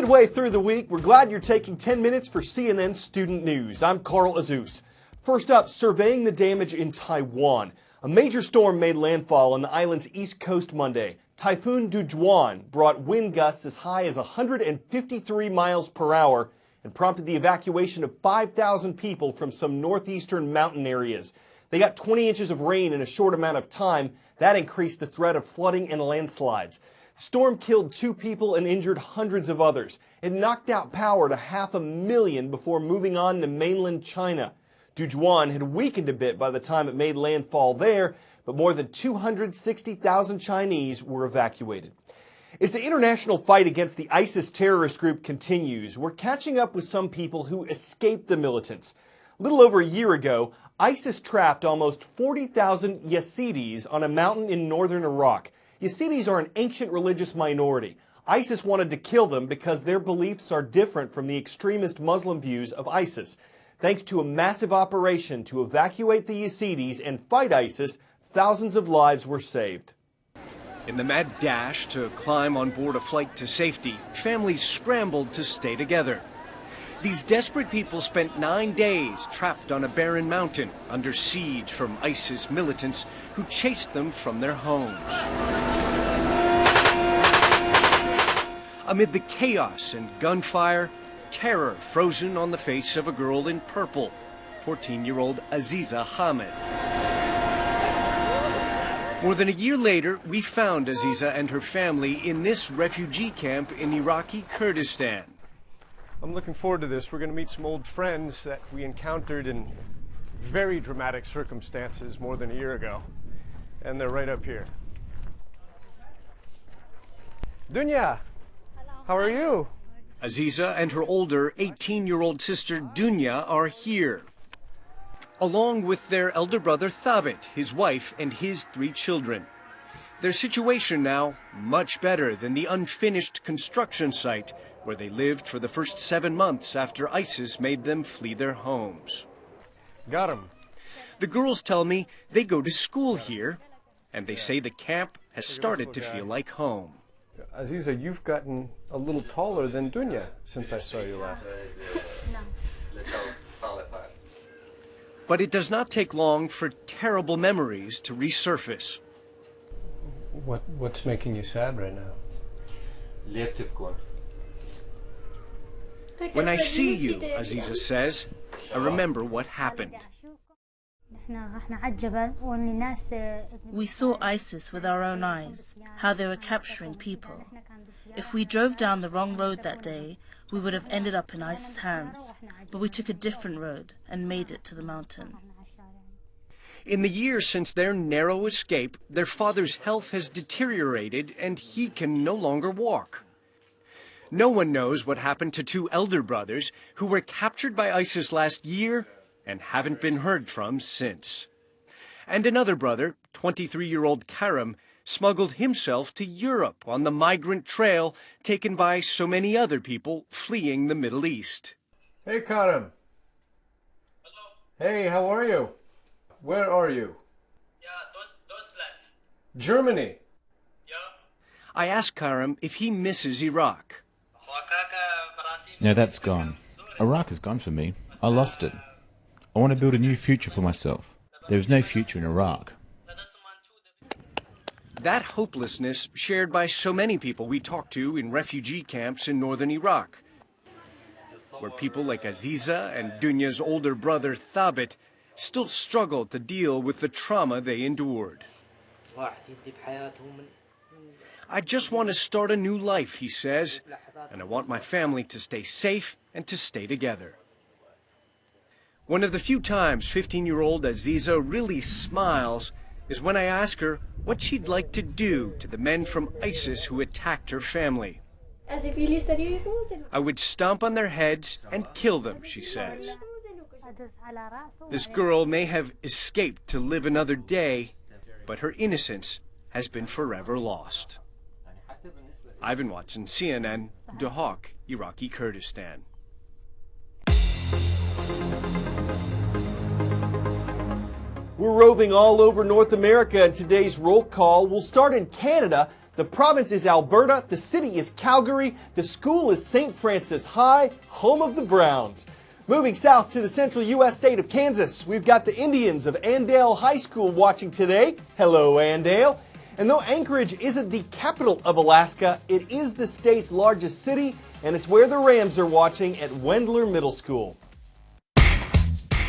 Midway through the week, we're glad you're taking 10 minutes for CNN Student News. I'm Carl Azus. First up, surveying the damage in Taiwan. A major storm made landfall on the island's east coast Monday. Typhoon Dujuan brought wind gusts as high as 153 miles per hour and prompted the evacuation of 5,000 people from some northeastern mountain areas. They got 20 inches of rain in a short amount of time. That increased the threat of flooding and landslides. The storm killed 2 people and injured hundreds of others. It knocked out power to 500,000 before moving on to mainland China. Dujuan had weakened a bit by the time it made landfall there, but more than 260,000 Chinese were evacuated. As the international fight against the ISIS terrorist group continues, we're catching up with some people who escaped the militants. A little over a year ago, ISIS trapped almost 40,000 Yazidis on a mountain in northern Iraq. Yazidis are an ancient religious minority. ISIS wanted to kill them because their beliefs are different from the extremist Muslim views of ISIS. Thanks to a massive operation to evacuate the Yazidis and fight ISIS, thousands of lives were saved. In the mad dash to climb on board a flight to safety, families scrambled to stay together. These desperate people spent 9 days trapped on a barren mountain under siege from ISIS militants who chased them from their homes. Amid the chaos and gunfire, terror frozen on the face of a girl in purple, 14-year-old Aziza Hamid. More than a year later, we found Aziza and her family in this refugee camp in Iraqi Kurdistan. I'm looking forward to this. We're going to meet some old friends that we encountered in very dramatic circumstances more than a year ago. And they're right up here. Dunya, how are you? Aziza and her older 18-year-old sister Dunya are here, along with their elder brother Thabit, his wife, and his 3 children. Their situation now much better than the unfinished construction site where they lived for the first 7 months after ISIS made them flee their homes. Got him. The girls tell me they go to school here, and they say the camp has started to feel like home. Aziza, you've gotten a little taller than Dunya since I saw you last. But it does not take long for terrible memories to resurface. What's making you sad right now? When I see you, Aziza says, I remember what happened. We saw ISIS with our own eyes, how they were capturing people. If we drove down the wrong road that day, we would have ended up in ISIS' hands, but we took a different road and made it to the mountain. In the years since their narrow escape, their father's health has deteriorated and he can no longer walk. No one knows what happened to 2 elder brothers who were captured by ISIS last year and haven't been heard from since. And another brother, 23-year-old Karim, smuggled himself to Europe on the migrant trail taken by so many other people fleeing the Middle East. Hey, Karim. Hello. Hey, how are you? Where are you? Deutschland. Germany. Yeah. I asked Karim if he misses Iraq. No, that's gone. Iraq is gone for me. I lost it. I want to build a new future for myself. There is no future in Iraq. That hopelessness shared by so many people we talked to in refugee camps in northern Iraq, where people like Aziza and Dunya's older brother Thabit still struggle to deal with the trauma they endured. I just want to start a new life, he says, and I want my family to stay safe and to stay together. One of the few times 15-year-old Aziza really smiles is when I ask her what she'd like to do to the men from ISIS who attacked her family. I would stomp on their heads and kill them, she says. This girl may have escaped to live another day, but her innocence has been forever lost. Ivan Watson, CNN, Dahak, Iraqi Kurdistan. We're roving all over North America, and today's roll call will start in Canada. The province is Alberta, the city is Calgary, the school is St. Francis High, home of the Browns. Moving south to the central U.S. state of Kansas, we've got the Indians of Andale High School watching today. Hello, Andale. And though Anchorage isn't the capital of Alaska, it is the state's largest city, and it's where the Rams are watching at Wendler Middle School.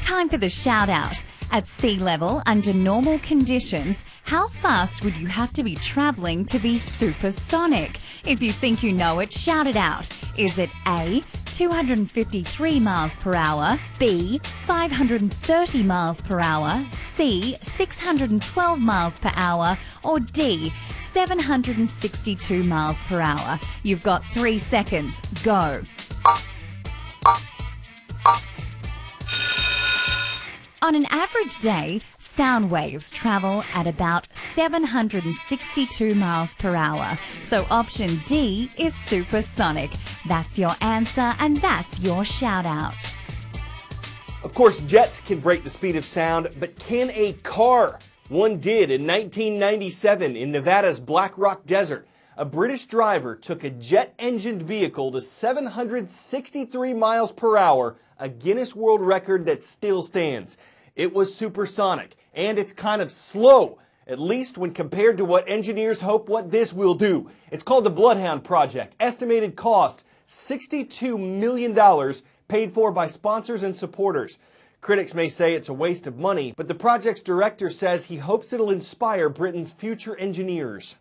Time for the shout out. At sea level, under normal conditions, how fast would you have to be travelling to be supersonic? If you think you know it, shout it out. Is it A, 253 miles per hour, B, 530 miles per hour, C, 612 miles per hour, or D, 762 miles per hour? You've got 3 seconds. Go. On an average day, sound waves travel at about 762 miles per hour. So option D is supersonic. That's your answer, and that's your shout out. Of course, jets can break the speed of sound, but can a car? One did in 1997 in Nevada's Black Rock Desert. A British driver took a jet-engined vehicle to 763 miles per hour, a Guinness World Record that still stands. It was supersonic, and it's kind of slow, at least when compared to what engineers hope what this will do. It's called the Bloodhound Project. Estimated cost, $62 million, paid for by sponsors and supporters. Critics may say it's a waste of money, but the project's director says he hopes it'll inspire Britain's future engineers.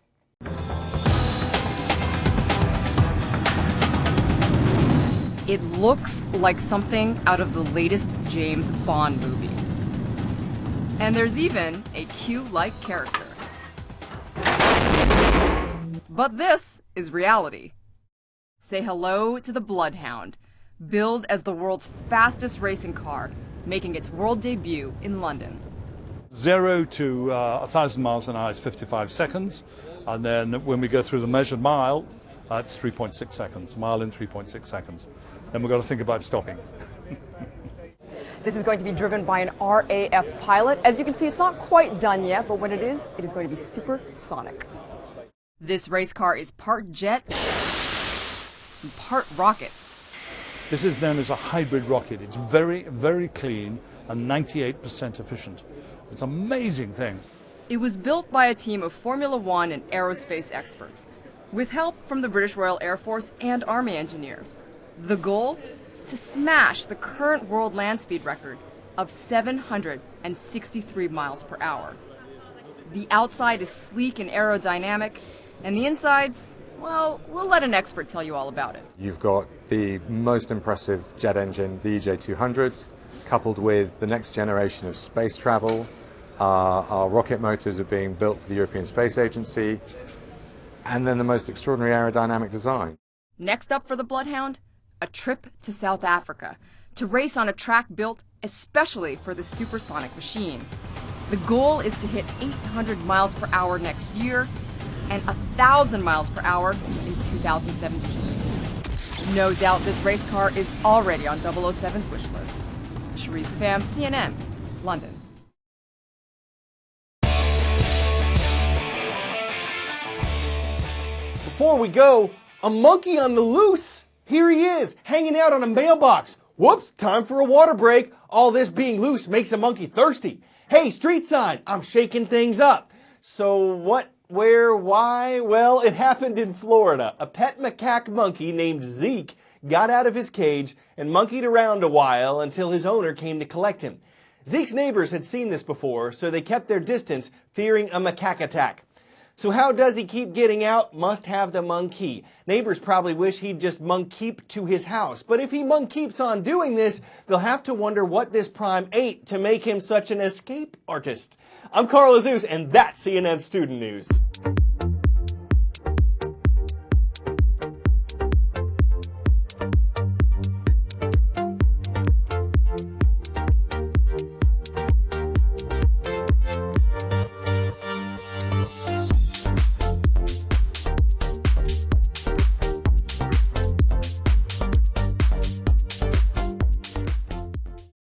It looks like something out of the latest James Bond movie. And there's even a Q-like character. But this is reality. Say hello to the Bloodhound, billed as the world's fastest racing car, making its world debut in London. 0 to 1,000 miles an hour is 55 seconds, and then when we go through the measured mile, it's 3.6 seconds, mile in 3.6 seconds. Then we've got to think about stopping. This is going to be driven by an RAF pilot. As you can see, it's not quite done yet, but when it is going to be supersonic. This race car is part jet and part rocket. This is known as a hybrid rocket. It's very, very clean and 98% efficient. It's an amazing thing. It was built by a team of Formula One and aerospace experts, with help from the British Royal Air Force and Army engineers. The goal? To smash the current world land speed record of 763 miles per hour. The outside is sleek and aerodynamic, and the insides, well, we'll let an expert tell you all about it. You've got the most impressive jet engine, the EJ200, coupled with the next generation of space travel. Our rocket motors are being built for the European Space Agency, and then the most extraordinary aerodynamic design. Next up for the Bloodhound, a trip to South Africa to race on a track built especially for the supersonic machine. The goal is to hit 800 miles per hour next year and 1,000 miles per hour in 2017. No doubt this race car is already on 007's wish list. Charisse Pham, CNN, London. Before we go, a monkey on the loose. Here he is, hanging out on a mailbox. Whoops, time for a water break. All this being loose makes a monkey thirsty. Hey, street sign, I'm shaking things up. So what, where, why? Well, it happened in Florida. A pet macaque monkey named Zeke got out of his cage and monkeyed around a while until his owner came to collect him. Zeke's neighbors had seen this before, so they kept their distance, fearing a macaque attack. So how does he keep getting out? Must have the monkey. Neighbors probably wish he'd just monkkeep to his house. But if he monkkeeps on doing this, they'll have to wonder what this prime ate to make him such an escape artist. I'm Carl Azus, and that's CNN Student News.